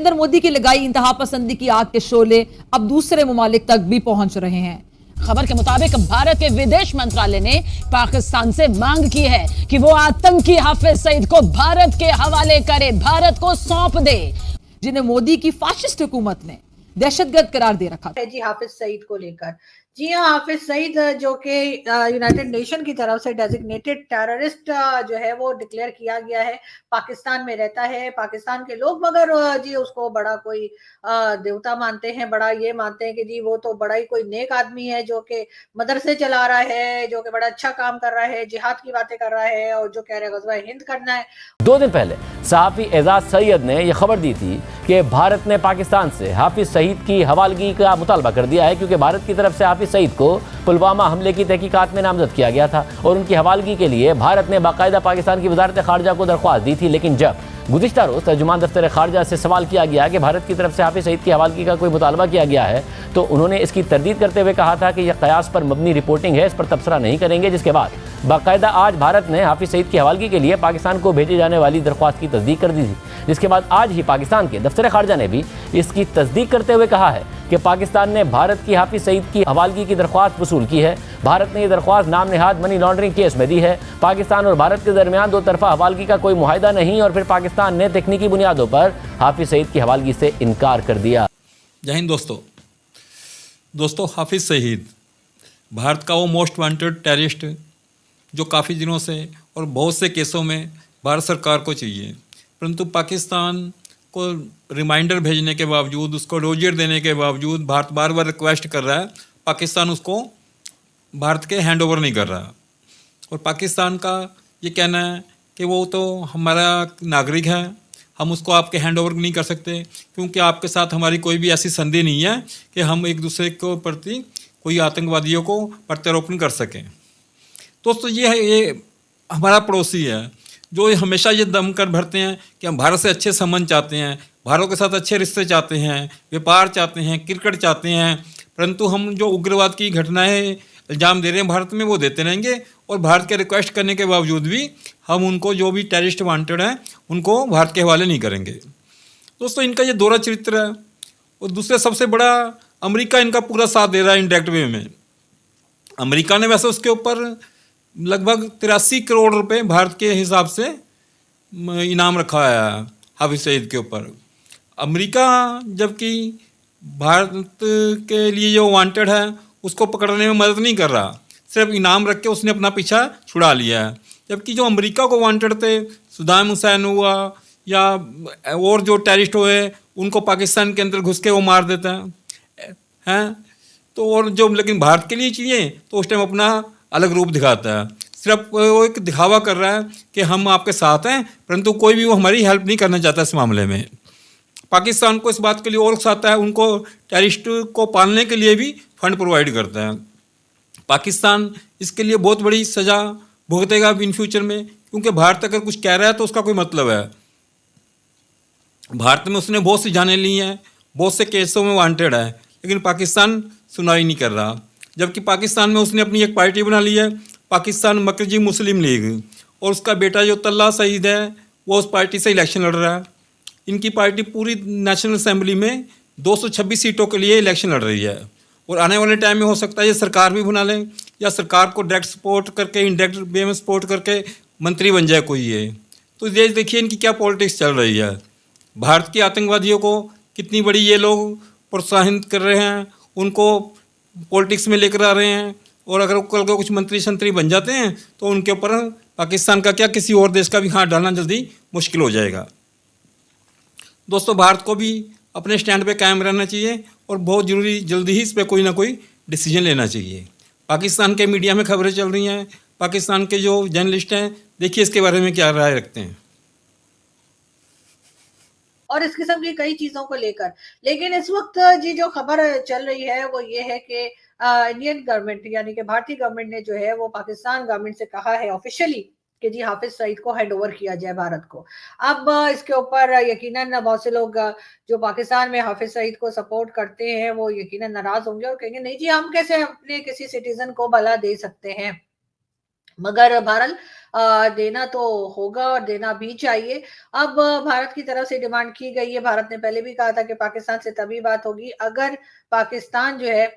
नरेंद्र मोदी की लगाई इंतहा पसंदी की आग के शोले अब दूसरे ममालिक तक भी पहुंच रहे हैं। खबर के मुताबिक भारत के विदेश मंत्रालय ने पाकिस्तान से मांग की है कि वो आतंकी हाफिज सईद को भारत के हवाले करे, भारत को सौंप दे, जिन्हें मोदी की फाशिस्ट हुकूमत ने दहशतगर्द करार दे रखा है। जी हाफिज सईद को लेकर, जी हाँ, हाफिज सईद जो कि यूनाइटेड नेशन की तरफ से डेजिग्नेटेड टेररिस्ट जो है वो डिक्लेयर किया गया है। पाकिस्तान में रहता है, पाकिस्तान के लोग मगर जी उसको बड़ा कोई देवता मानते हैं, बड़ा ये मानते हैं कि जी वो तो बड़ा ही कोई नेक आदमी है जो कि मदरसे चला रहा है, जो कि बड़ा अच्छा काम कर रहा है, जिहाद की बातें कर रहा है और जो कह रहा है गज़वा हिंद करना है। 2 दिन पहले सहाफ़ी एजाज सैयद ने यह खबर दी थी कि भारत ने पाकिस्तान से हाफिज सईद की हवालगी का मुतालबा कर दिया है, क्योंकि भारत की तरफ से हाफिज सईद को पुलवामा हमले की तहकीकात में नामजद किया गया था और उनकी हवालगी के लिए भारत ने बाकायदा पाकिस्तान की वजारत खारजा को दरख्वास्त दी थी। लेकिन जब गुज़िश्ता रोज़ तर्जुमान दफ्तर खारजा से सवाल किया गया कि भारत की तरफ से हाफिज सईद की हवालगी का कोई मुतालबा किया गया है, तो उन्होंने इसकी तरदीद करते हुए कहा था कि यह कयास पर मबनी रिपोर्टिंग है, इस पर तबसरा नहीं करेंगे। जिसके बाद बाकायदा आज भारत ने हाफिज सईद की हवालगी के लिए पाकिस्तान को भेजे जाने वाली दरख्वास्त की तस्दीक कर दी थी। जिसके बाद आज ही पाकिस्तान के दफ्तर खारजा ने भी इसकी तस्दीक करते हुए कहा है कि पाकिस्तान ने भारत की हाफिज सईद की हवालगी की दरख्वास्त वसूल की है। भारत ने यह दरख्वास्त नाम नेहाद मनी लॉन्ड्रिंग केस में दी है। पाकिस्तान और भारत के दरमियान 2 तरफा हवालगी का कोई मुआहिदा नहीं और फिर पाकिस्तान ने तकनीकी बुनियादों पर हाफिज सईद की हवालगी से इनकार कर दिया। जय हिंद दोस्तों, हाफिज सईद भारत का वो मोस्ट वांटेड टेररिस्ट जो काफ़ी दिनों से और बहुत से केसों में भारत सरकार को चाहिए, परंतु पाकिस्तान को रिमाइंडर भेजने के बावजूद, उसको रोजियर देने के बावजूद भारत बार बार रिक्वेस्ट कर रहा है, पाकिस्तान उसको भारत के हैंड ओवर नहीं कर रहा। और पाकिस्तान का ये कहना है कि वो तो हमारा नागरिक है, हम उसको आपके हैंड ओवर नहीं कर सकते क्योंकि आपके साथ हमारी कोई भी ऐसी संधि नहीं है कि हम एक दूसरे को प्रति कोई आतंकवादियों को प्रत्यारोपण कर सकें। दोस्तों ये हमारा पड़ोसी है जो हमेशा ये दम कर भरते हैं कि हम भारत से अच्छे संबंध चाहते हैं, भारत के साथ अच्छे रिश्ते चाहते हैं, व्यापार चाहते हैं, क्रिकेट चाहते हैं, परंतु हम जो उग्रवाद की घटनाएं इल्ज़ाम दे रहे हैं भारत में वो देते रहेंगे और भारत के रिक्वेस्ट करने के बावजूद भी हम उनको जो भी टेररिस्ट वांटेड हैं उनको भारत के हवाले नहीं करेंगे। दोस्तों इनका ये दोहरा चरित्र है। और दूसरे सबसे बड़ा अमेरिका इनका पूरा साथ दे रहा है इंडायरेक्ट वे में। अमेरिका ने वैसे उसके ऊपर लगभग 83 करोड़ रुपए भारत के हिसाब से इनाम रखा है हाफिज सईद के ऊपर। अमेरिका जबकि भारत के लिए जो वांटेड है उसको पकड़ने में मदद नहीं कर रहा, सिर्फ इनाम रख के उसने अपना पीछा छुड़ा लिया है। जबकि जो अमेरिका को वांटेड थे, सद्दाम हुसैन हुआ या और जो टेररिस्ट हुए, उनको पाकिस्तान के अंदर घुस के वो मार देता है तो और जो लेकिन भारत के लिए चाहिए तो उस टाइम अपना अलग रूप दिखाता है। सिर्फ वो एक दिखावा कर रहा है कि हम आपके साथ हैं, परंतु कोई भी वो हमारी हेल्प नहीं करना चाहता इस मामले में। पाकिस्तान को इस बात के लिए और उकसाता है, उनको टेररिस्ट को पालने के लिए भी फंड प्रोवाइड करता है। पाकिस्तान इसके लिए बहुत बड़ी सज़ा भुगतेगा इन फ्यूचर में, क्योंकि भारत अगर कुछ कह रहा है तो उसका कोई मतलब है। भारत में उसने बहुत सी जानें ली हैं, बहुत से केसों में वांटेड है, लेकिन पाकिस्तान सुनवाई नहीं कर रहा। जबकि पाकिस्तान में उसने अपनी एक पार्टी बना ली है, पाकिस्तान मरकजी मुस्लिम लीग, और उसका बेटा जो तल्ला सईद है वो उस पार्टी से इलेक्शन लड़ रहा है। इनकी पार्टी पूरी नेशनल असेंबली में 226 सीटों के लिए इलेक्शन लड़ रही है और आने वाले टाइम में हो सकता है ये सरकार भी बना लें या सरकार को डायरेक्ट सपोर्ट करके इनडायरेक्ट वे में सपोर्ट करके मंत्री बन जाए कोई ये। तो ये देखिए इनकी क्या पॉलिटिक्स चल रही है। भारत के आतंकवादियों को कितनी बड़ी ये लोग प्रोत्साहित कर रहे हैं, उनको पॉलिटिक्स में लेकर आ रहे हैं, और अगर कल को कुछ मंत्री शंत्री बन जाते हैं तो उनके ऊपर पाकिस्तान का क्या किसी और देश का भी हाथ डालना जल्दी मुश्किल हो जाएगा। दोस्तों भारत को भी अपने स्टैंड पे कायम रहना चाहिए और बहुत ज़रूरी जल्दी ही इस पर कोई ना कोई डिसीजन लेना चाहिए। पाकिस्तान के मीडिया में खबरें चल रही हैं, पाकिस्तान के जो जर्नलिस्ट हैं, देखिए इसके बारे में क्या राय रखते हैं और इस किस्म की कई चीजों को लेकर। लेकिन इस वक्त जी जो खबर चल रही है वो ये है कि इंडियन गवर्नमेंट यानी कि भारतीय गवर्नमेंट ने जो है वो पाकिस्तान गवर्नमेंट से कहा है ऑफिशियली कि जी हाफिज सईद को हैंड ओवर किया जाए भारत को। अब इसके ऊपर यकीनन बहुत से लोग जो पाकिस्तान में हाफिज सईद को सपोर्ट करते हैं वो यकीनन नाराज होंगे और कहेंगे नहीं जी हम कैसे अपने किसी सिटीजन को भला दे सकते हैं। मगर बहरहाल देना तो होगा और देना भी चाहिए। अब भारत की तरफ से डिमांड की गई है, भारत ने पहले भी कहा था कि पाकिस्तान से तभी बात होगी अगर पाकिस्तान जो है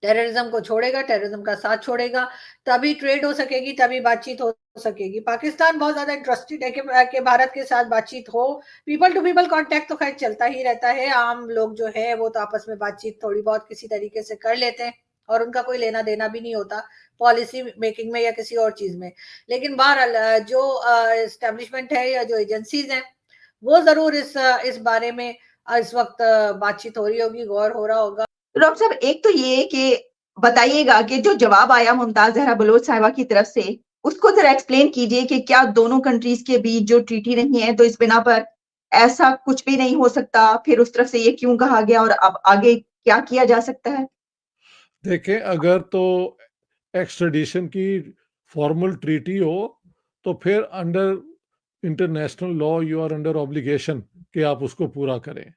टेररिज्म को छोड़ेगा, टेररिज्म का साथ छोड़ेगा, तभी ट्रेड हो सकेगी, तभी बातचीत हो सकेगी। पाकिस्तान बहुत ज्यादा इंटरेस्टेड है कि भारत के साथ बातचीत हो। पीपल टू पीपल कांटेक्ट तो खैर चलता ही रहता है, आम लोग जो है वो तो आपस में बातचीत थोड़ी बहुत किसी तरीके से कर लेते हैं और उनका कोई लेना देना भी नहीं होता पॉलिसी मेकिंग में या किसी और चीज में। लेकिन बहरहाल जो एस्टेब्लिशमेंट है या जो एजेंसीज हैं वो जरूर इस बारे में इस वक्त बातचीत हो रही होगी, गौर हो रहा होगा। डॉक्टर साहब, एक तो ये कि बताइएगा कि जो जवाब आया मुमताज जहरा बलोच साहिबा की तरफ से, उसको जरा एक्सप्लेन कीजिए कि क्या दोनों कंट्रीज के बीच जो ट्रीटी नहीं है तो इस बिना पर ऐसा कुछ भी नहीं हो सकता, फिर उस तरफ से ये क्यों कहा गया और अब आगे क्या किया जा सकता है? देखें, अगर तो एक्स्ट्रेडिशन की फॉर्मल ट्रीटी हो तो फिर under international law you are under obligation कि आप उसको पूरा करें।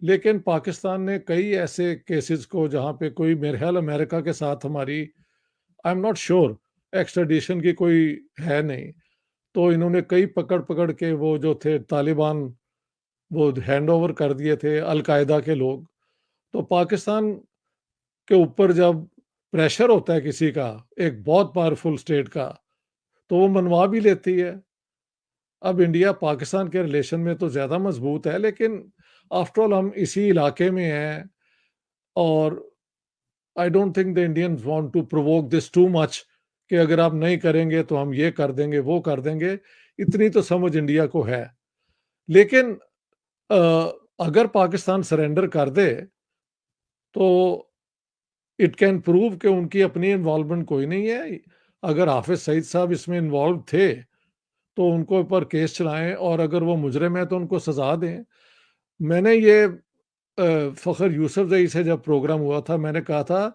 लेकिन पाकिस्तान ने कई ऐसे केसेस को जहाँ पे कोई, मेरे ख्याल अमेरिका के साथ हमारी, आई एम नॉट श्योर, एक्स्ट्रेडिशन की कोई है नहीं, तो इन्होंने कई पकड़ पकड़ के वो जो थे तालिबान वो हैंड ओवर कर दिए थे अलकायदा के लोग। तो पाकिस्तान के ऊपर जब प्रेशर होता है किसी का, एक बहुत पावरफुल स्टेट का, तो वो मनवा भी लेती है। अब इंडिया पाकिस्तान के रिलेशन में तो ज़्यादा मजबूत है, लेकिन आफ्टर ऑल हम इसी इलाके में हैं और I don't think the Indians want to provoke this too much कि अगर आप नहीं करेंगे तो हम ये कर देंगे वो कर देंगे। इतनी तो समझ इंडिया को है। लेकिन अगर पाकिस्तान सरेंडर कर दे तो इट कैन प्रूव कि उनकी अपनी इन्वॉल्वमेंट कोई नहीं है। अगर हाफिज सईद साहब इसमें इन्वॉल्व थे तो उनको ऊपर केस चलाएं और अगर वो मुजरिम है तो उनको सजा दें। मैंने ये फ़खर यूसुफजई से जब प्रोग्राम हुआ था, मैंने कहा था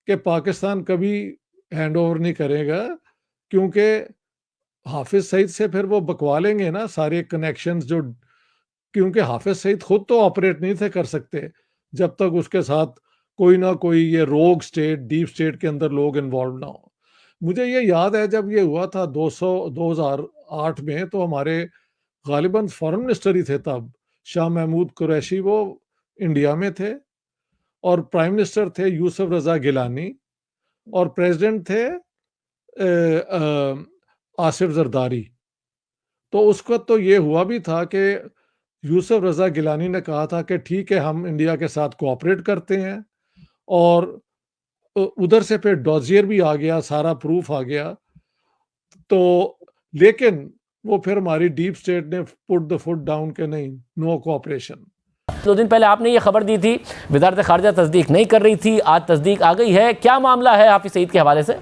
कि पाकिस्तान कभी हैंड ओवर नहीं करेगा, क्योंकि हाफिज सईद से फिर वो बकवा लेंगे ना सारे कनेक्शंस जो, क्योंकि हाफिज सईद खुद तो ऑपरेट नहीं थे कर सकते जब तक उसके साथ कोई ना कोई ये रोग स्टेट, डीप स्टेट के अंदर लोग इन्वॉल्व ना हो। मुझे ये याद है जब ये हुआ था 2008 में, तो हमारे गालिबन फॉरेन मिनिस्टर ही थे तब, शाह महमूद कुरैशी, वो इंडिया में थे और प्राइम मिनिस्टर थे यूसुफ रजा गिलानी और प्रेसिडेंट थे आसिफ जरदारी। तो उस वक्त तो ये हुआ भी था कि यूसुफ रजा गिलानी ने कहा था कि ठीक है हम इंडिया के साथ कोऑपरेट करते हैं, और उधर से फिर डॉजियर भी आ गया, सारा प्रूफ आ गया। तो लेकिन वो फिर हमारी डीप स्टेट ने पुट द फुट डाउन के नहीं, नो कोऑपरेशन। 2 दिन पहले आपने ये खबर दी थी, वजारत खारजा तस्दीक नहीं कर रही थी, आज तस्दीक आ गई है। क्या मामला है हाफिज सईद के हवाले से?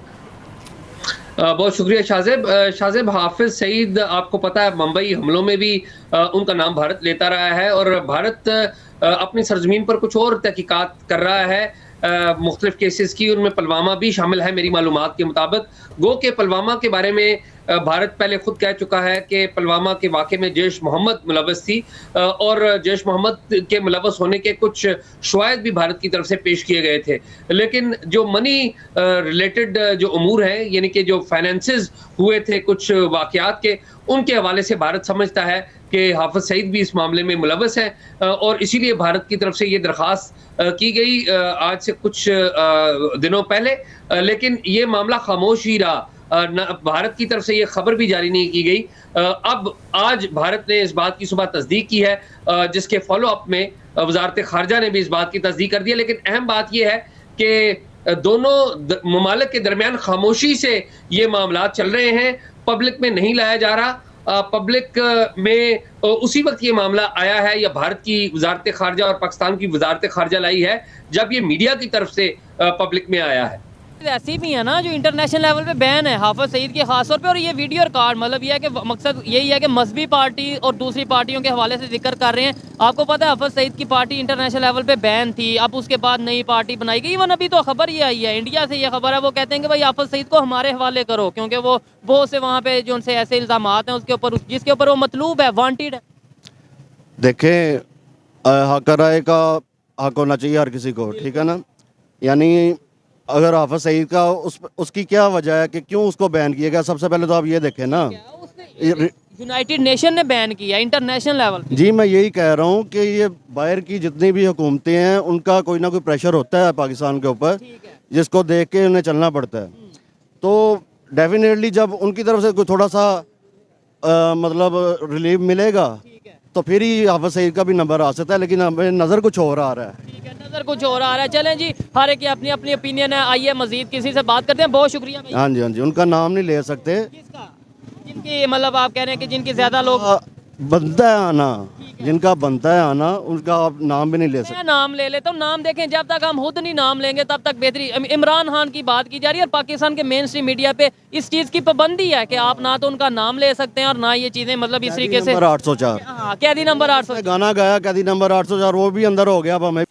बहुत शुक्रिया शाहजेब। हाफिज सईद, आपको पता है मुंबई हमलों में भी उनका नाम भारत लेता रहा है और भारत अपनी सरजमीन पर कुछ और तहकीकात कर रहा है मुख्तलिफ केसेस की, उनमें पुलवामा भी शामिल है मेरी मालूमात के मुताबिक। गो के पुलवामा के बारे में भारत पहले खुद कह चुका है कि पुलवामा के वाक़े में जैश मोहम्मद मुलव्वस थी और जैश मोहम्मद के मुलव्वस होने के कुछ शवाहिद भी भारत की तरफ से पेश किए गए थे। लेकिन जो मनी रिलेटेड जो उमूर हैं, यानी कि जो फाइनेंसेस हुए थे कुछ वाक़यात के, उनके हवाले से भारत समझता है कि हाफिज सईद भी इस मामले में मुलव्वस हैं और इसीलिए भारत की तरफ से ये दरख्वास्त की गई आज से कुछ दिनों पहले। लेकिन ये मामला खामोश ही रहा, भारत की तरफ से ये खबर भी जारी नहीं की गई। अब आज भारत ने इस बात की सुबह तस्दीक की है, जिसके फॉलो अप में वजारत खारजा ने भी इस बात की तस्दीक कर दी है। लेकिन अहम बात यह है कि दोनों ममालिक के दरमियान खामोशी से ये मामला चल रहे हैं, पब्लिक में नहीं लाया जा रहा। पब्लिक में उसी वक्त ये मामला आया है या भारत की वजारत खारजा और पाकिस्तान की वजारत खारजा लाई है जब ये मीडिया की तरफ से पब्लिक में आया है। ऐसी भी है ना जो इंटरनेशनल लेवल पे बैन है हाफिज सईद के खास तौर पे, और ये वीडियो रिकॉर्ड, मतलब ये है कि मकसद यही है कि मजहबी पार्टी और दूसरी पार्टियों के हवाले से जिक्र कर रहे हैं। आपको पता है हाफिज सईद की पार्टी इंटरनेशनल लेवल पे बैन थी, अब उसके बाद नई पार्टी बनाई गई। इवन अभी तो खबर ये आई है, इंडिया से ये खबर है, वो कहते हैं कि भाई हाफिज सईद को हमारे हवाले करो, क्योंकि वो बहुत से वहाँ पे जो उनसे ऐसे इल्ज़ामात हैं उसके ऊपर, जिसके ऊपर वो मतलूब है, वांटेड है। देखें, हक राय का हक होना चाहिए हर किसी को, ठीक है ना। यानी अगर हाफिज सईद का उसकी क्या वजह है कि क्यों उसको बैन किया गया? सबसे पहले तो आप ये देखें ना, यूनाइटेड नेशन ने बैन किया इंटरनेशनल लेवल पे। जी मैं यही कह रहा हूँ कि ये बाहर की जितनी भी हुकूमतें हैं उनका कोई ना कोई प्रेशर होता है पाकिस्तान के ऊपर, जिसको देख के उन्हें चलना पड़ता है। तो डेफिनेटली जब उनकी तरफ से कोई थोड़ा सा मतलब रिलीफ मिलेगा तो फिर ही हाफिज सईद का भी नंबर आ सकता है, लेकिन हमें नज़र कुछ और आ रहा है। ठीक है, नजर कुछ और आ रहा है। चलें जी, हर एक की अपनी अपनी ओपिनियन है। आइए मजीद किसी से बात करते हैं। बहुत शुक्रिया भाई। हाँ जी, हाँ जी, उनका नाम नहीं ले सकते। किसका? जिनकी मतलब आप कह रहे हैं कि जिनकी ज्यादा लोग बनता है आना, जिनका बनता है आना, उनका आप नाम भी नहीं ले सकते। मैं नाम ले लेता हूँ। नाम देखें, जब तक हम खुद नहीं नाम लेंगे तब तक बेहतरी। इमरान खान की बात की जा रही है और पाकिस्तान के मेन स्ट्रीम मीडिया पे इस चीज़ की पाबंदी है कि आप ना तो उनका नाम ले सकते हैं और ना ये चीज़ें मतलब इस तरीके से। नंबर 804, हाँ, कैदी नंबर 800 गाना गाया कैदी नंबर 804, वो भी अंदर हो गया। अब हमें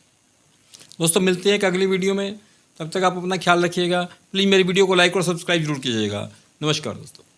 दोस्तों मिलते हैं एक अगली वीडियो में, तब तक आप अपना ख्याल रखिएगा। प्लीज़ मेरी वीडियो को लाइक और सब्सक्राइब जरूर कीजिएगा। नमस्कार दोस्तों।